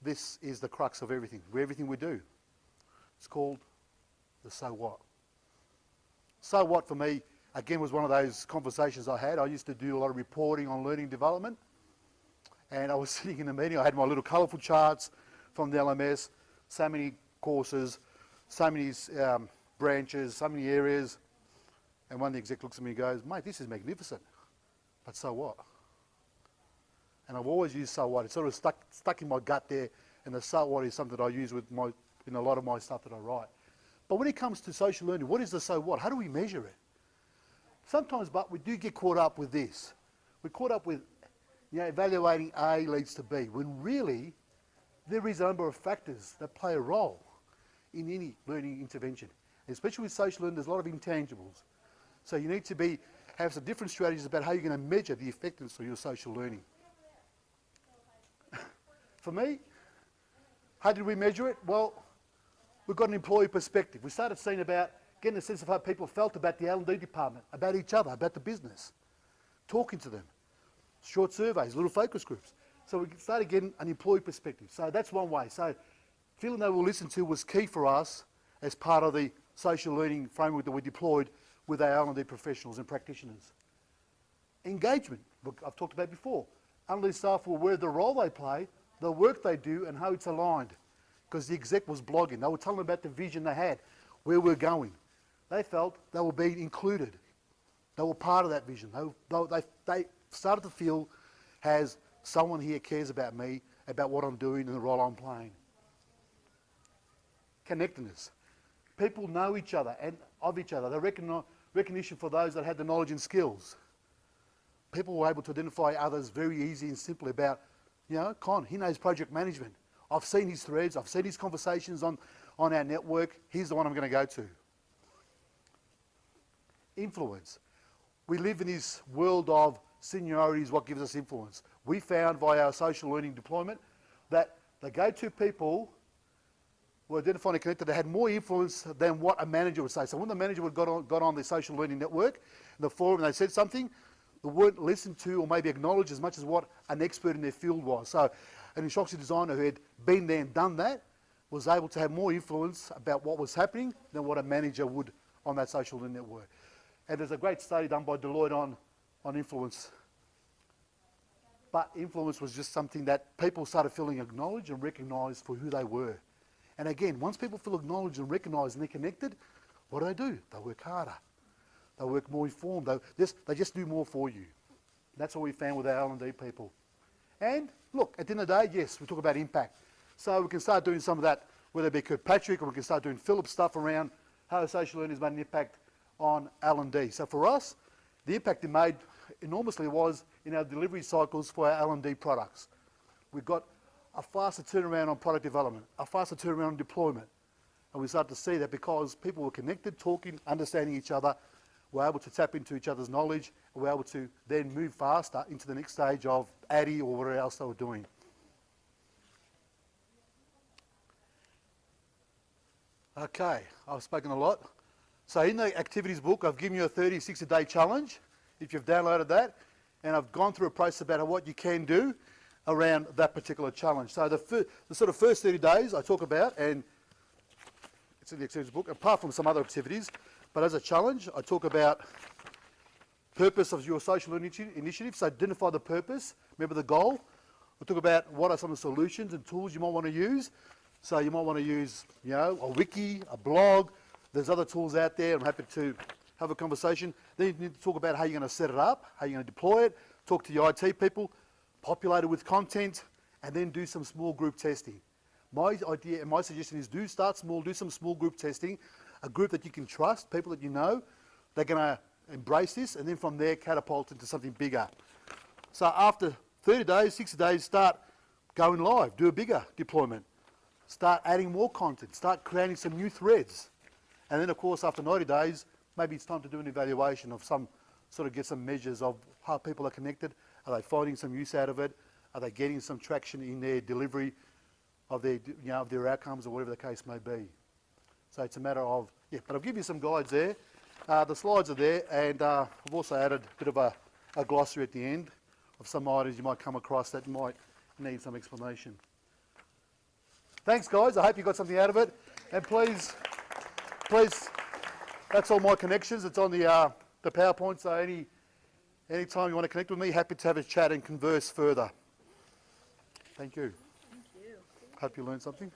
this is the crux of everything we do. It's called the so what. So what for me, again, was one of those conversations I had. I used to do a lot of reporting on learning development, and I was sitting in a meeting. I had my little colourful charts from the LMS, so many courses, so many branches, so many areas, and one of the exec looks at me and goes, mate, this is magnificent, but so what? And I've always used so what. It's sort of stuck in my gut there, and the so what is something that I use with in a lot of my stuff that I write. But when it comes to social learning, what is the so what? How do we measure it? Sometimes, but we do get caught up with this. We're caught up with, evaluating A leads to B, when really there is a number of factors that play a role in any learning intervention. And especially with social learning, there's a lot of intangibles. So you need to have some different strategies about how you're going to measure the effectiveness of your social learning. For me, how did we measure it? Well, we've got an employee perspective. We started seeing about getting a sense of how people felt about the L&D department, about each other, about the business, talking to them, short surveys, little focus groups. So we started getting an employee perspective. So that's one way. So feeling they were listened to was key for us as part of the social learning framework that we deployed with our L&D professionals and practitioners. Engagement, look, I've talked about before. L&D staff were aware of the role they play, the work they do, and how it's aligned. Because the exec was blogging. They were telling them about the vision they had, where we're going. They felt they were being included. They were part of that vision. They started to feel, has someone here cares about me, about what I'm doing and the role I'm playing. Connectedness. People know each other and of each other. The recognition for those that had the knowledge and skills. People were able to identify others very easy and simply about, Con, he knows project management. I've seen his threads, I've seen his conversations on our network. He's the one I'm going to go to. Influence. We live in this world of seniority is what gives us influence. We found via our social learning deployment that the go-to people were identified and connected. They had more influence than what a manager would say. So when the manager got on the social learning network, the forum, and they said something, they weren't listened to or maybe acknowledged as much as what an expert in their field was. So an instructional designer who had been there and done that was able to have more influence about what was happening than what a manager would on that social learning network. And there's a great study done by Deloitte on influence. But influence was just something that people started feeling acknowledged and recognised for who they were. And again, once people feel acknowledged and recognised and they're connected, what do? They work harder. They work more informed. They just do more for you. That's what we found with our L&D people. And look, at the end of the day, yes, we talk about impact. So we can start doing some of that, whether it be Kirkpatrick or we can start doing Philip stuff around how social learning has made an impact on L&D. So for us, the impact it made enormously was in our delivery cycles for our L&D products. We've got a faster turnaround on product development, a faster turnaround on deployment. And we start to see that because people were connected, talking, understanding each other, were able to tap into each other's knowledge, and were able to then move faster into the next stage of ADDI or whatever else they were doing. Okay, I've spoken a lot. So in the activities book, I've given you a 30, 60-day challenge, if you've downloaded that, and I've gone through a process about what you can do around that particular challenge. So the sort of first 30 days I talk about, and it's in the activities book, apart from some other activities, but as a challenge, I talk about purpose of your social learning initiative. So identify the purpose, remember the goal. We'll talk about what are some of the solutions and tools you might want to use. So you might want to use, a wiki, a blog. There's other tools out there. I'm happy to have a conversation. Then you need to talk about how you're going to set it up, how you're going to deploy it, talk to your IT people, populate it with content, and then do some small group testing. My idea and my suggestion is do start small, do some small group testing, a group that you can trust, people that you know, they're going to embrace this, and then from there catapult into something bigger. So after 30 days, 60 days, start going live, do a bigger deployment, start adding more content, start creating some new threads. And then of course after 90 days, maybe it's time to do an evaluation of get some measures of how people are connected. Are they finding some use out of it? Are they getting some traction in their delivery of their outcomes or whatever the case may be? So it's a matter of, but I'll give you some guides there. The slides are there, and I've also added a bit of a glossary at the end of some items you might come across that might need some explanation. Thanks, guys. I hope you got something out of it. And please, that's all my connections. It's on the PowerPoint, so anytime you want to connect with me, happy to have a chat and converse further. Thank you. Thank you. Hope you learned something.